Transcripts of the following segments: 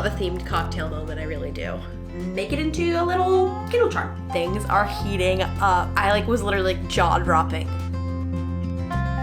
love a themed cocktail moment, I really do. Make it into a little Kindle charm. Things are heating up. I was literally jaw-dropping.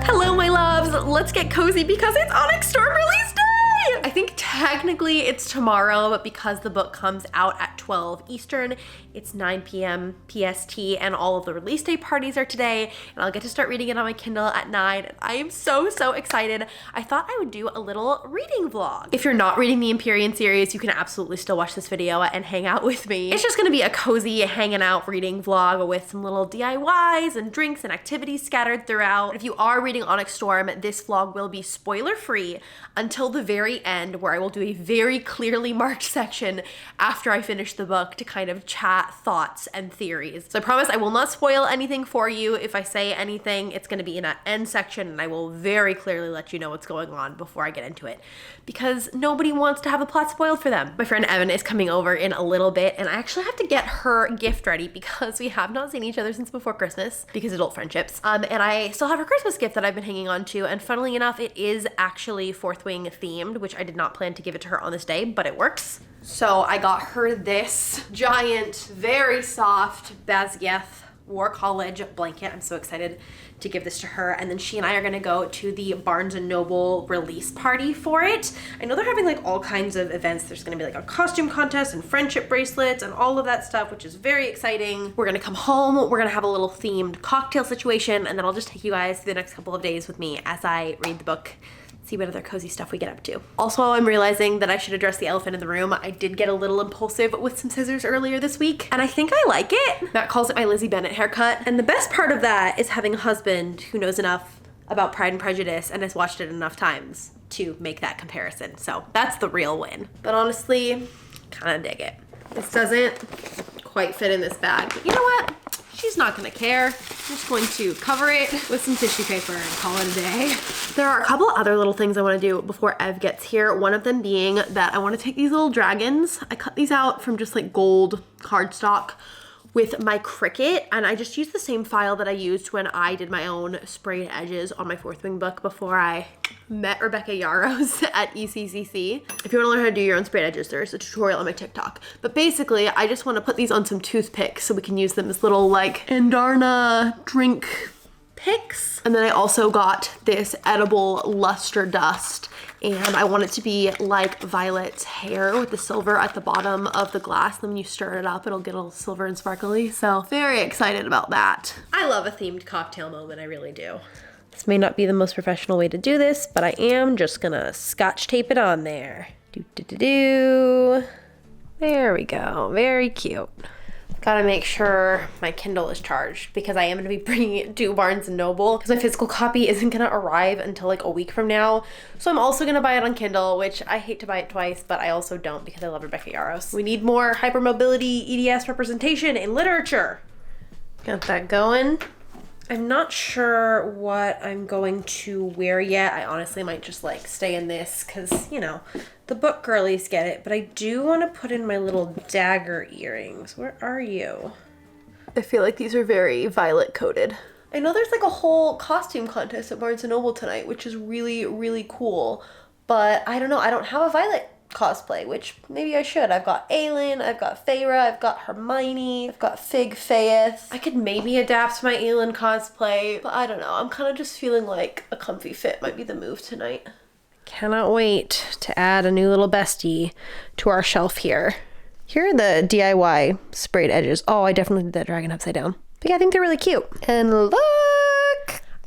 Hello, my loves. Let's get cozy because it's ONYX STORM release day! I think technically it's tomorrow, but because the book comes out at 12 Eastern, it's 9 p.m. PST, and all of the release day parties are today, and I'll get to start reading it on my Kindle at 9, and I am so excited. I thought I would do a little reading vlog. If you're not reading the Empyrean series, you can absolutely still watch this video and hang out with me. It's just gonna be a cozy hanging out reading vlog with some little DIYs and drinks and activities scattered throughout. If you are reading ONYX STORM, this vlog will be spoiler-free until the very end, where I will do a very clearly marked section after I finish the book to kind of chat thoughts and theories. So I promise I will not spoil anything for you. If I say anything, it's going to be in an end section, and I will very clearly let you know what's going on before I get into it, because nobody wants to have the plot spoiled for them. My friend Evan is coming over in a little bit, and I actually have to get her gift ready because we have not seen each other since before Christmas because adult friendships. And I still have her Christmas gift that I've been hanging on to, and funnily enough, it is actually Fourth Wing themed, which I did not plan to give it to her on this day, but it works. So I got her this giant, very soft Bazzieth War College blanket. I'm so excited to give this to her. And then she and I are gonna go to the Barnes & Noble release party for it. I know they're having all kinds of events. There's gonna be a costume contest and friendship bracelets and all of that stuff, which is very exciting. We're gonna come home, we're gonna have a little themed cocktail situation, and then I'll just take you guys through the next couple of days with me as I read the book, see what other cozy stuff we get up to. Also, I'm realizing that I should address the elephant in the room. I did get a little impulsive with some scissors earlier this week, and I think I like it. Matt calls it my Lizzie Bennett haircut, and the best part of that is having a husband who knows enough about Pride and Prejudice and has watched it enough times to make that comparison. So that's the real win. But honestly, kind of dig it. This doesn't quite fit in this bag, but you know what? She's not gonna care. I'm just going to cover it with some tissue paper and call it a day. There are a couple other little things I wanna do before Ev gets here. One of them being that I wanna take these little dragons. I cut these out from just gold cardstock with my Cricut, and I just used the same file that I used when I did my own sprayed edges on my Fourth Wing book before I met Rebecca Yarros at ECCC. If you want to learn how to do your own sprayed edges, there's a tutorial on my TikTok. But basically, I just want to put these on some toothpicks so we can use them as little Andarna drink picks. And then I also got this edible luster dust, and I want it to be like Violet's hair with the silver at the bottom of the glass. Then when you stir it up, it'll get all silver and sparkly. So very excited about that. I love a themed cocktail moment, I really do. This may not be the most professional way to do this, but I am just gonna scotch tape it on there. There we go, very cute. Gotta make sure my Kindle is charged because I am gonna be bringing it to Barnes & Noble because my physical copy isn't gonna arrive until a week from now. So I'm also gonna buy it on Kindle, which I hate to buy it twice, but I also don't because I love Rebecca Yarros. We need more hypermobility EDS representation in literature. Got that going. I'm not sure what I'm going to wear yet. I honestly might just stay in this because, the book girlies get it, but I do want to put in my little dagger earrings. Where are you? I feel like these are very violet coated. I know there's a whole costume contest at Barnes & Noble tonight, which is really, really cool, but I don't know. I don't have a Violet cosplay, which maybe I should. I've got Aelin, I've got Feyre, I've got Hermione, I've got Fig Faeth. I could maybe adapt my Aelin cosplay, but I don't know. I'm kind of just feeling like a comfy fit might be the move tonight. Cannot wait to add a new little bestie to our shelf here. Here are the DIY sprayed edges. Oh, I definitely did that dragon upside down. But yeah, I think they're really cute. And look!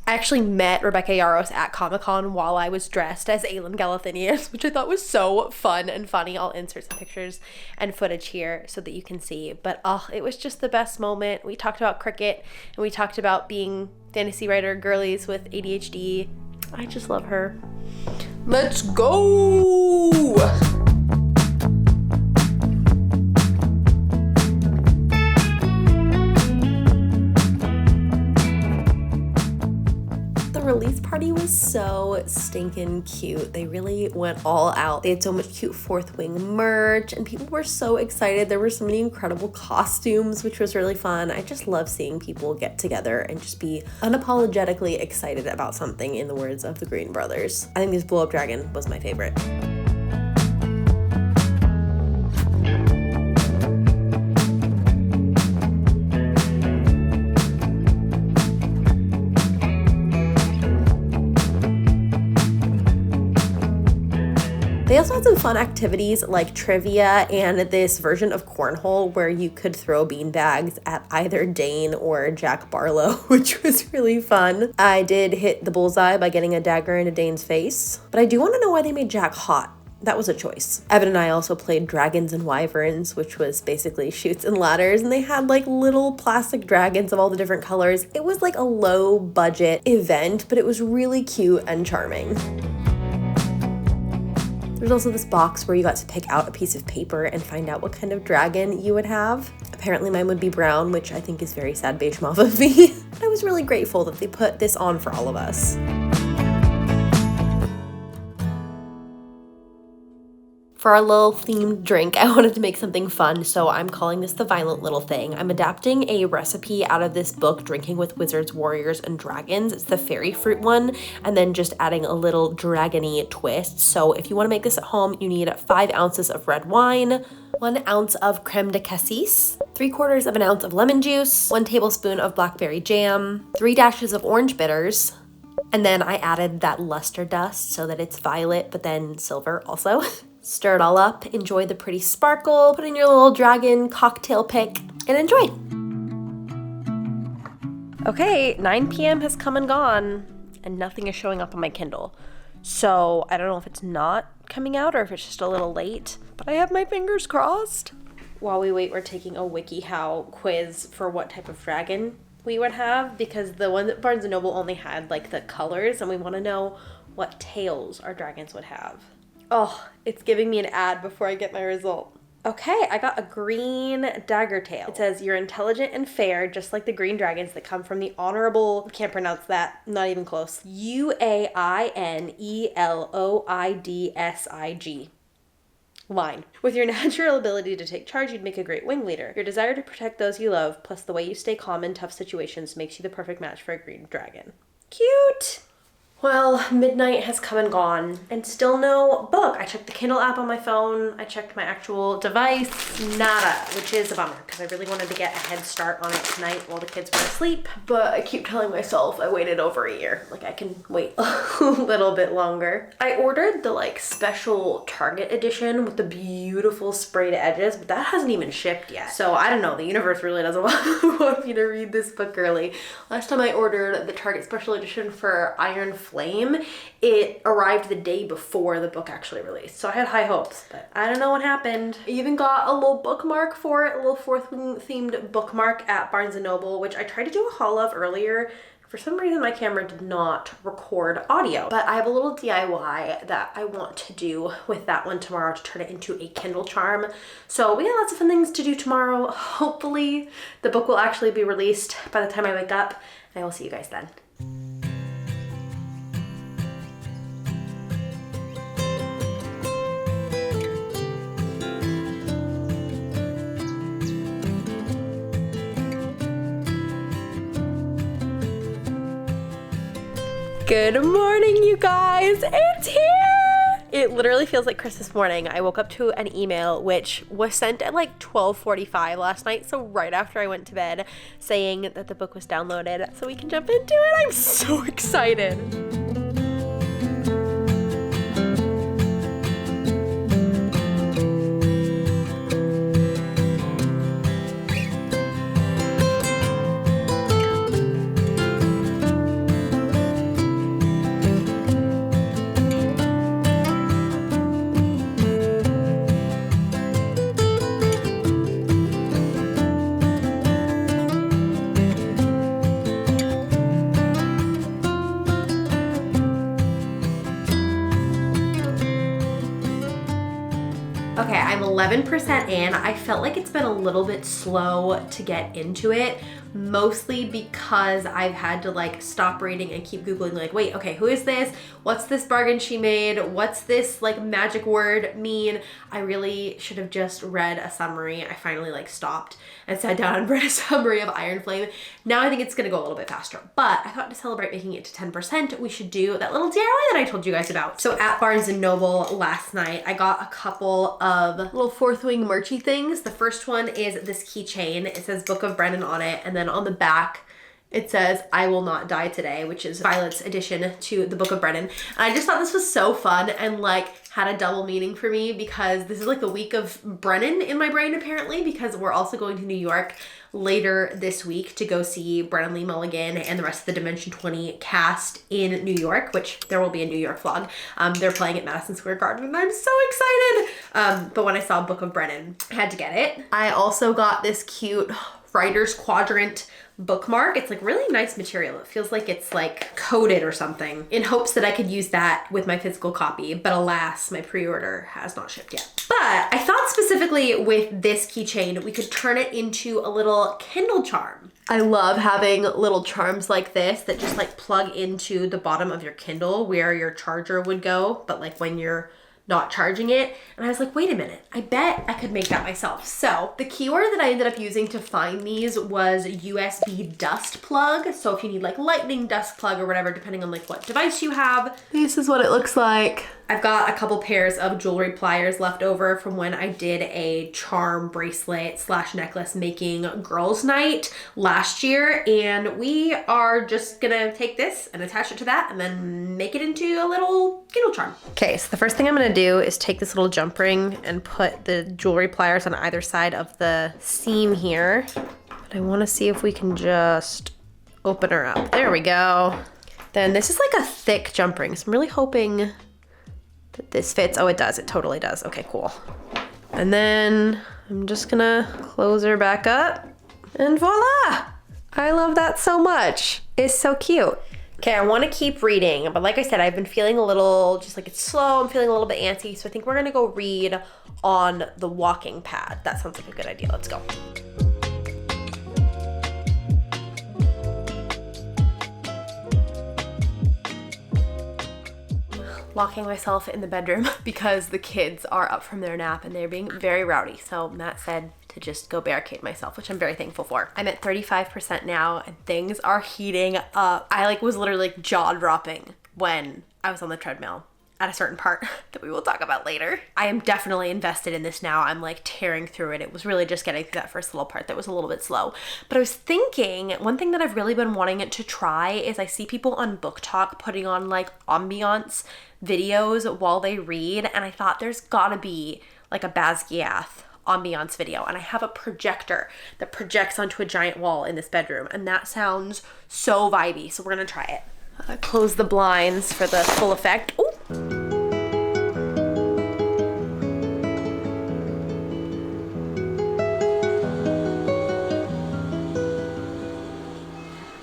I actually met Rebecca Yarros at Comic-Con while I was dressed as Aelin Galathinius, which I thought was so fun and funny. I'll insert some pictures and footage here so that you can see. But it was just the best moment. We talked about Cricut, and we talked about being fantasy writer girlies with ADHD. I just love her. Let's go! Release party was so stinking cute. They really went all out. They had so much cute Fourth Wing merch and people were so excited. There were so many incredible costumes, which was really fun. I just love seeing people get together and just be unapologetically excited about something, in the words of the Green Brothers. I think this blow up dragon was my favorite. They also had some fun activities like trivia and this version of cornhole where you could throw beanbags at either Dane or Jack Barlow, which was really fun. I did hit the bullseye by getting a dagger into Dane's face, but I do want to know why they made Jack hot. That was a choice. Evan and I also played Dragons and Wyverns, which was basically chutes and ladders, and they had like little plastic dragons of all the different colors. It was like a low budget event, but it was really cute and charming. There's also this box where you got to pick out a piece of paper and find out what kind of dragon you would have. Apparently mine would be brown, which I think is very sad beige mauve of me. But I was really grateful that they put this on for all of us. For our little themed drink, I wanted to make something fun, so I'm calling this the Violent Little Thing. I'm adapting a recipe out of this book, Drinking with Wizards, Warriors, and Dragons. It's the fairy fruit one, and then just adding a little dragon-y twist. So if you want to make this at home, you need 5 ounces of red wine, 1 ounce of creme de cassis, 3/4 of an ounce of lemon juice, 1 tablespoon of blackberry jam, 3 dashes of orange bitters, and then I added that luster dust so that it's violet, but then silver also. Stir it all up, enjoy the pretty sparkle, put in your little dragon cocktail pick, and enjoy. Okay, 9 p.m. has come and gone, and nothing is showing up on my Kindle. So I don't know if it's not coming out or if it's just a little late, but I have my fingers crossed. While we wait, we're taking a WikiHow quiz for what type of dragon we would have, because the one at Barnes & Noble only had like the colors, and we want to know what tails our dragons would have. Oh, it's giving me an ad before I get my result. Okay, I got a green dagger tail. It says, you're intelligent and fair, just like the green dragons that come from the honorable, can't pronounce that, not even close, UAINELOIDSIG line. With your natural ability to take charge, you'd make a great wing leader. Your desire to protect those you love, plus the way you stay calm in tough situations, makes you the perfect match for a green dragon. Cute! Well, midnight has come and gone, and still no book. I checked the Kindle app on my phone, I checked my actual device, nada, which is a bummer, because I really wanted to get a head start on it tonight while the kids were asleep, but I keep telling myself I waited over a year. Like, I can wait a little bit longer. I ordered the, like, special Target edition with the beautiful sprayed edges, but that hasn't even shipped yet. So, I don't know, the universe really doesn't want me to read this book early. Last time I ordered the Target special edition for Iron Flame, it arrived the day before the book actually released. So I had high hopes, but I don't know what happened. I even got a little bookmark for it, a little Fourth Wing themed bookmark at Barnes & Noble, which I tried to do a haul of earlier. For some reason, my camera did not record audio, but I have a little DIY that I want to do with that one tomorrow to turn it into a Kindle charm. So we got lots of fun things to do tomorrow. Hopefully the book will actually be released by the time I wake up, and I will see you guys then. Good morning, you guys. It's here. It literally feels like Christmas morning. I woke up to an email which was sent at like 12:45 last night, so right after I went to bed, saying that the book was downloaded so we can jump into it. I'm so excited. Okay, I'm 11% in. I felt like it's been a little bit slow to get into it, mostly because I've had to like stop reading and keep Googling like, wait, okay, who is this? What's this bargain she made? What's this like magic word mean? I really should have just read a summary. I finally like stopped and sat down and read a summary of Iron Flame. Now I think it's gonna go a little bit faster, but I thought to celebrate making it to 10%, we should do that little DIY that I told you guys about. So at Barnes & Noble last night, I got a couple of little Fourth Wing merchy things. The first one is this keychain. It says Book of Brennan on it, and then on the back It says, "I will not die today," which is Violet's addition to the Book of Brennan. And I just thought this was so fun and like had a double meaning for me because this is like the week of Brennan in my brain apparently, because we're also going to New York later this week to go see Brennan Lee Mulligan and the rest of the Dimension 20 cast in New York, which there will be a New York vlog. They're playing at Madison Square Garden and I'm so excited. But when I saw Book of Brennan, I had to get it. I also got this cute Writer's Quadrant bookmark. It's like really nice material. It feels like it's like coated or something, in hopes that I could use that with my physical copy, but alas, my pre-order has not shipped yet. But I thought specifically with this keychain, we could turn it into a little Kindle charm. I love having little charms like this that just like plug into the bottom of your Kindle where your charger would go, but like when you're not charging it. And I was like, wait a minute, I bet I could make that myself. So the keyword that I ended up using to find these was USB dust plug. So if you need like lightning dust plug or whatever, depending on like what device you have, this is what it looks like. I've got a couple pairs of jewelry pliers left over from when I did a charm bracelet / necklace making girls night last year. And we are just gonna take this and attach it to that and then make it into a little Kindle charm. Okay, so the first thing I'm gonna do is take this little jump ring and put the jewelry pliers on either side of the seam here. But I wanna see if we can just open her up. There we go. Then this is like a thick jump ring, so I'm really hoping that this fits. Oh, it does. It totally does. Okay, cool. And then I'm just gonna close her back up and voila! I love that so much. It's so cute. Okay, I want to keep reading, but like I said, I've been feeling a little, just like it's slow. I'm feeling a little bit antsy, so I think we're gonna go read on the walking pad. That sounds like a good idea. Let's go. Locking myself in the bedroom because the kids are up from their nap and they're being very rowdy. So Matt said to just go barricade myself, which I'm very thankful for. I'm at 35% now and things are heating up. I like was literally like jaw dropping when I was on the treadmill at a certain part that we will talk about later. I am definitely invested in this now. I'm like tearing through it. It was really just getting through that first little part that was a little bit slow. But I was thinking, one thing that I've really been wanting it to try is I see people on Book Talk putting on like ambiance videos while they read, and I thought there's gotta be like a Basquiat ambiance video, and I have a projector that projects onto a giant wall in this bedroom, and that sounds so vibey, so we're gonna try it. Close the blinds for the full effect. Ooh.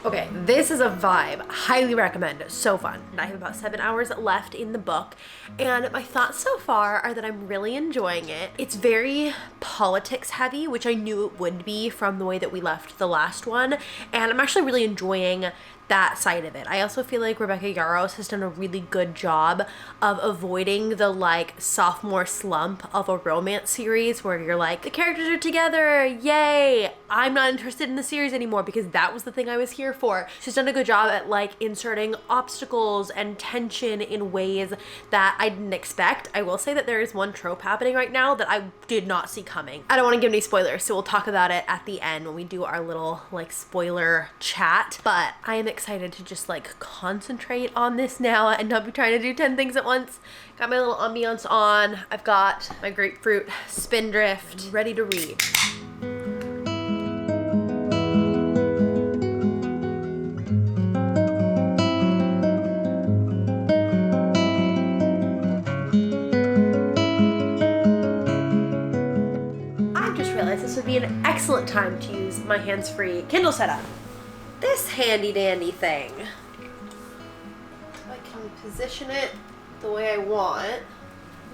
Okay, this is a vibe. Highly recommend. So fun. I have about 7 hours left in the book, and my thoughts so far are that I'm really enjoying it. It's very politics heavy, which I knew it would be from the way that we left the last one, and I'm actually really enjoying that side of it. I also feel like Rebecca Yarros has done a really good job of avoiding the like sophomore slump of a romance series where you're like, the characters are together, yay, I'm not interested in the series anymore, because that was the thing I was here for. She's done a good job at like inserting obstacles and tension in ways that I didn't expect. I will say that there is one trope happening right now that I did not see coming. I don't want to give any spoilers, so we'll talk about it at the end when we do our little like spoiler chat, but I am excited to just like concentrate on this now and not be trying to do 10 things at once. Got my little ambiance on. I've got my grapefruit spindrift ready to read. I just realized this would be an excellent time to use my hands-free Kindle setup. This handy dandy thing. I can position it the way I want, and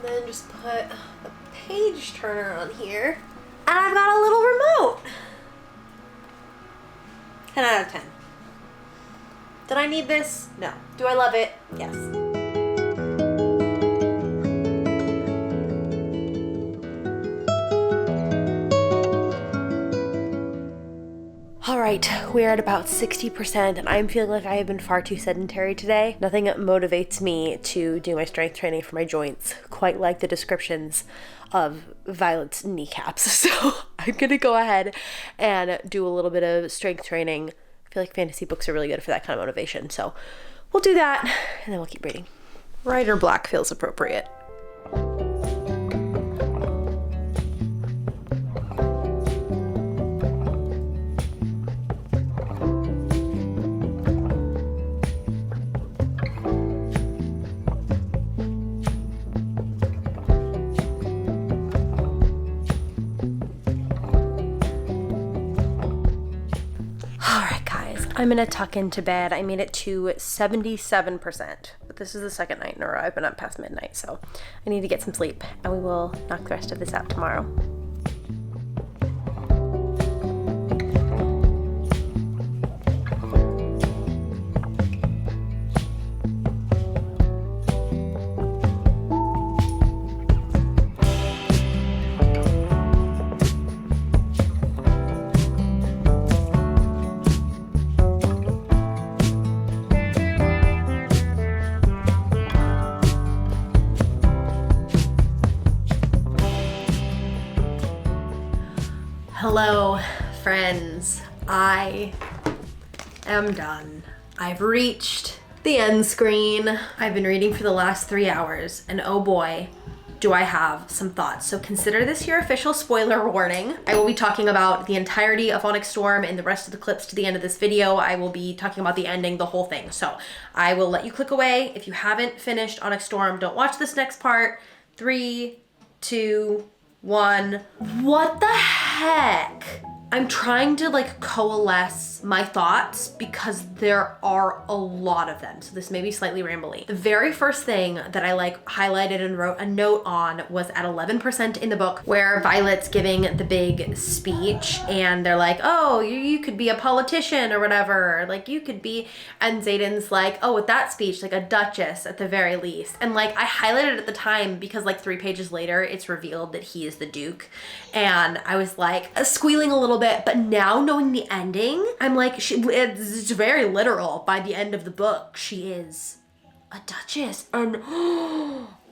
then just put a page turner on here, and I've got a little remote. 10 out of 10. Did I need this? No. Do I love it? Yes. All right, we're at about 60% and I'm feeling like I have been far too sedentary today. Nothing motivates me to do my strength training for my joints quite like the descriptions of Violet's kneecaps. So I'm gonna go ahead and do a little bit of strength training feel like fantasy books are really good for that kind of motivation. So we'll do that and then we'll keep reading. Red or black feels appropriate. I'm gonna tuck into bed. I made it to 77%, but this is the second night in a row I've been up past midnight, so I need to get some sleep, and we will knock the rest of this out tomorrow. Hello, friends. I am done. I've reached the end screen. I've been reading for the last 3 hours, and oh boy, do I have some thoughts. So consider this your official spoiler warning. I will be talking about the entirety of ONYX STORM and the rest of the clips to the end of this video. I will be talking about the ending, the whole thing. So I will let you click away. If you haven't finished ONYX STORM, don't watch this next part. 3, 2, 1. What the heck? I'm trying to like coalesce my thoughts because there are a lot of them. So this may be slightly rambly. The very first thing that I like highlighted and wrote a note on was at 11% in the book, where Violet's giving the big speech and they're like, oh, you could be a politician or whatever. Like you could be, and Xaden's like, oh, with that speech, like a duchess at the very least. And like I highlighted it at the time because like 3 pages later, it's revealed that he is the Duke. And I was like squealing a little bit, but now knowing the ending, I'm like, it's very literal. By the end of the book, she is a duchess. And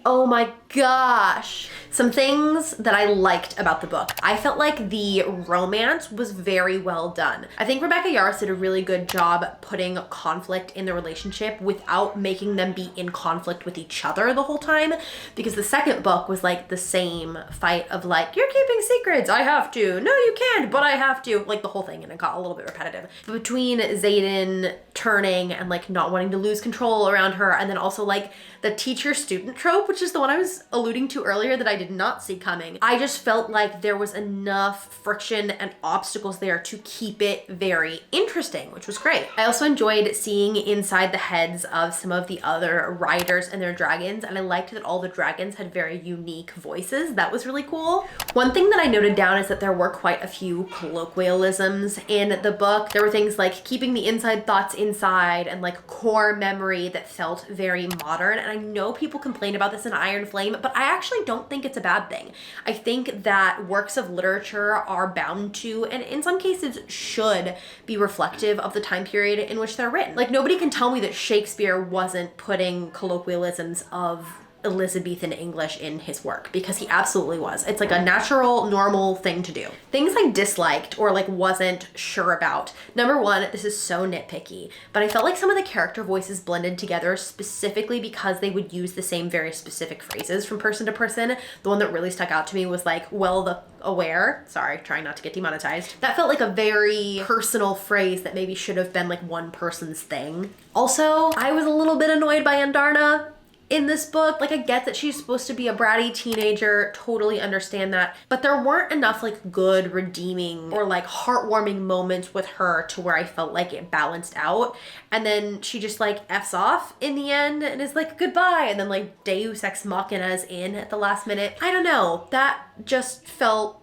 oh my gosh. Some things that I liked about the book. I felt like the romance was very well done. I think Rebecca Yarros did a really good job putting conflict in the relationship without making them be in conflict with each other the whole time, because the second book was like the same fight of like, you're keeping secrets, I have to, no you can't, but I have to, like the whole thing, and it got a little bit repetitive. But between Xaden turning and like not wanting to lose control around her, and then also like the teacher-student trope, which is the one I was alluding to earlier that I did not see coming. I just felt like there was enough friction and obstacles there to keep it very interesting, which was great. I also enjoyed seeing inside the heads of some of the other riders and their dragons, and I liked that all the dragons had very unique voices. That was really cool. One thing that I noted down is that there were quite a few colloquialisms in the book. There were things like keeping the inside thoughts inside and like core memory that felt very modern. And I know people complain about this in Iron Flame, but I actually don't think it's a bad thing. I think that works of literature are bound to, and in some cases should, be reflective of the time period in which they're written. Like nobody can tell me that Shakespeare wasn't putting colloquialisms of Elizabethan English in his work, because he absolutely was. It's like a natural, normal thing to do. Things I disliked or like wasn't sure about. Number one, this is so nitpicky, but I felt like some of the character voices blended together specifically because they would use the same very specific phrases from person to person. The one that really stuck out to me was like, well, the aware, sorry, trying not to get demonetized. That felt like a very personal phrase that maybe should have been like one person's thing. Also, I was a little bit annoyed by Andarna in this book. Like I get that she's supposed to be a bratty teenager, totally understand that, but there weren't enough like good redeeming or like heartwarming moments with her to where I felt like it balanced out. And then she just like F's off in the end and is like goodbye, and then like Deus Ex Machina's in at the last minute. I don't know, that just felt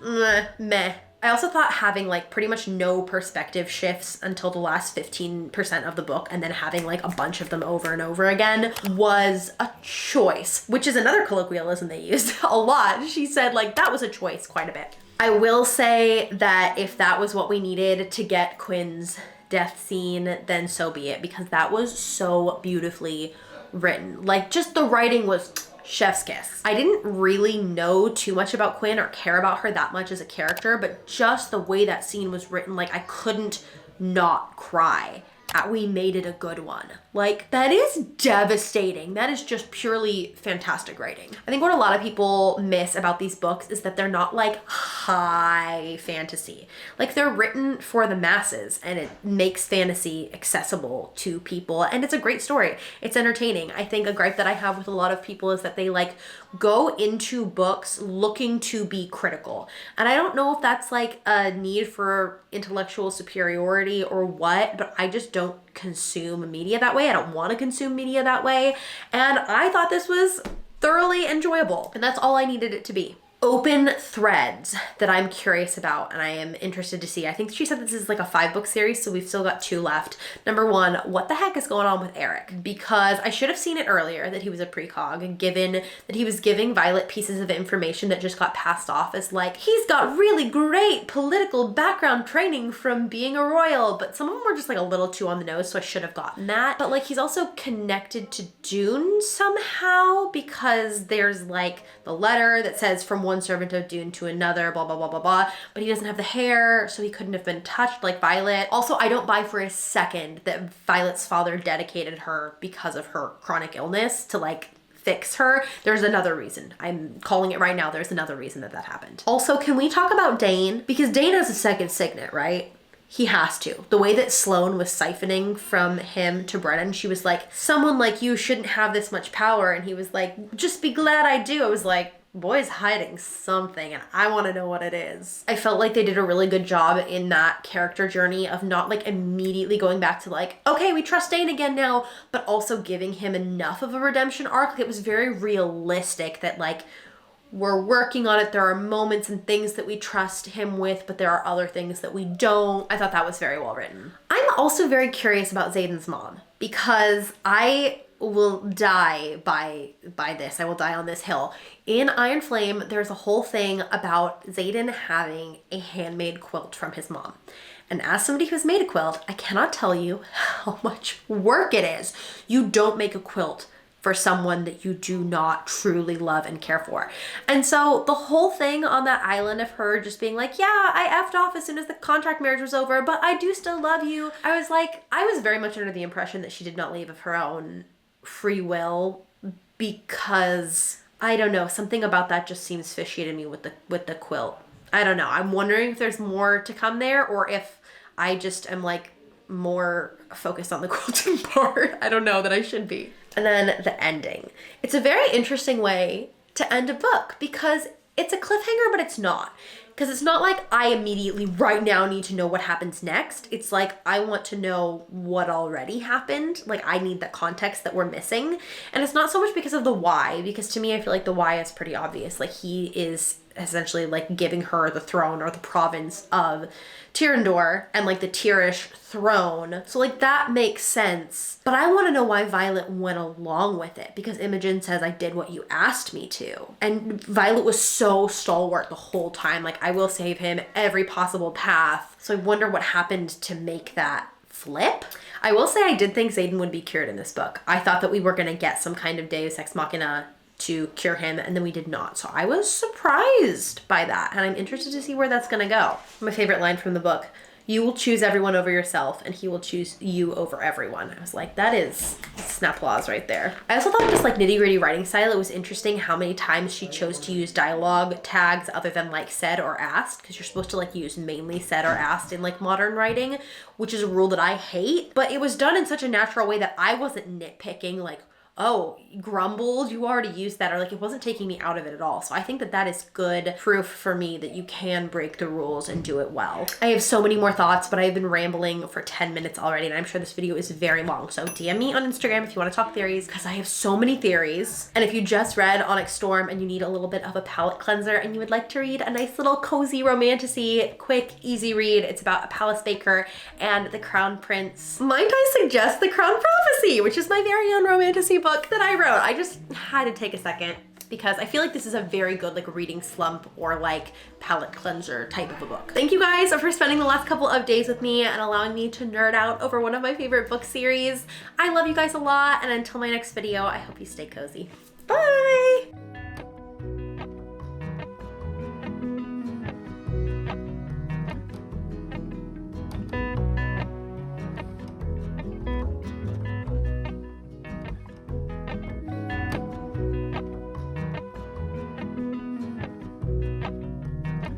meh. I also thought having like pretty much no perspective shifts until the last 15% of the book, and then having like a bunch of them over and over again, was a choice, which is another colloquialism they used a lot. She said like that was a choice quite a bit. I will say that if that was what we needed to get Quinn's death scene, then so be it, because that was so beautifully written. Like just the writing was chef's kiss. I didn't really know too much about Quinn or care about her that much as a character, but just the way that scene was written, like I couldn't not cry at we made it a good one. Like, that is devastating. That is just purely fantastic writing. I think what a lot of people miss about these books is that they're not like high fantasy. Like, they're written for the masses and it makes fantasy accessible to people, and it's a great story. It's entertaining. I think a gripe that I have with a lot of people is that they like go into books looking to be critical. And I don't know if that's like a need for intellectual superiority or what, but I just don't consume media that way. I don't want to consume media that way. And I thought this was thoroughly enjoyable, and that's all I needed it to be. Open threads that I'm curious about and I am interested to see. I think she said this is like a 5-book series, so we've still got 2 left. Number 1, what the heck is going on with Eric? Because I should have seen it earlier that he was a precog, given that he was giving Violet pieces of information that just got passed off as like, he's got really great political background training from being a royal, but some of them were just like a little too on the nose, so I should have gotten that. But like, he's also connected to Dune somehow, because there's like the letter that says from one servant of Dune to another, blah, blah, blah, blah, blah. But he doesn't have the hair, so he couldn't have been touched like Violet. Also, I don't buy for a second that Violet's father dedicated her because of her chronic illness to like fix her. There's another reason. I'm calling it right now. There's another reason that happened. Also, can we talk about Dane? Because Dane has a second signet, right? He has to. The way that Sloane was siphoning from him to Brennan, she was like, someone like you shouldn't have this much power. And he was like, just be glad I do. I was like, boy's hiding something and I want to know what it is. I felt like they did a really good job in that character journey of not like immediately going back to like, okay, we trust Dane again now, but also giving him enough of a redemption arc. It was very realistic that like, we're working on it. There are moments and things that we trust him with, but there are other things that we don't. I thought that was very well written. I'm also very curious about Xaden's mom, because I will die by this. I will die on this hill. In Iron Flame, there's a whole thing about Xaden having a handmade quilt from his mom. And as somebody who's made a quilt, I cannot tell you how much work it is. You don't make a quilt for someone that you do not truly love and care for. And so the whole thing on that island of her just being like, yeah, I effed off as soon as the contract marriage was over, but I do still love you. I was like, I was very much under the impression that she did not leave of her own free will, because I don't know, something about that just seems fishy to me with the quilt. I don't know. I'm wondering if there's more to come there, or if I just am like more focused on the quilting part. I don't know that I should be. And then the ending. It's a very interesting way to end a book, because it's a cliffhanger, but it's not. Because it's not like I immediately right now need to know what happens next. It's like I want to know what already happened. Like I need that context that we're missing. And it's not so much because of the why, because to me I feel like the why is pretty obvious. Like he is essentially like giving her the throne or the province of Tyrrendor and like the Tyrish throne. So like that makes sense. But I want to know why Violet went along with it, because Imogen says, I did what you asked me to. And Violet was so stalwart the whole time. Like, I will save him every possible path. So I wonder what happened to make that flip. I will say I did think Xaden would be cured in this book. I thought that we were going to get some kind of Deus Ex Machina to cure him, and then we did not. So I was surprised by that, and I'm interested to see where that's gonna go. My favorite line from the book, you will choose everyone over yourself and he will choose you over everyone. I was like, that is snap applause right there. I also thought just like nitty gritty writing style, it was interesting how many times she chose to use dialogue tags other than like said or asked, because you're supposed to like use mainly said or asked in like modern writing, which is a rule that I hate, but it was done in such a natural way that I wasn't nitpicking like, oh, grumbled, you already used that, or like it wasn't taking me out of it at all. So I think that that is good proof for me that you can break the rules and do it well. I have so many more thoughts, but I've been rambling for 10 minutes already, and I'm sure this video is very long. So DM me on Instagram if you want to talk theories, because I have so many theories. And if you just read ONYX Storm and you need a little bit of a palate cleanser and you would like to read a nice little cozy romantasy, quick, easy read, it's about a palace baker and the crown prince. Might I suggest The Crown Prophecy, which is my very own romantasy book that I wrote. I just had to take a second because I feel like this is a very good like reading slump or like palate cleanser type of a book. Thank you guys for spending the last couple of days with me and allowing me to nerd out over one of my favorite book series. I love you guys a lot, and until my next video, I hope you stay cozy.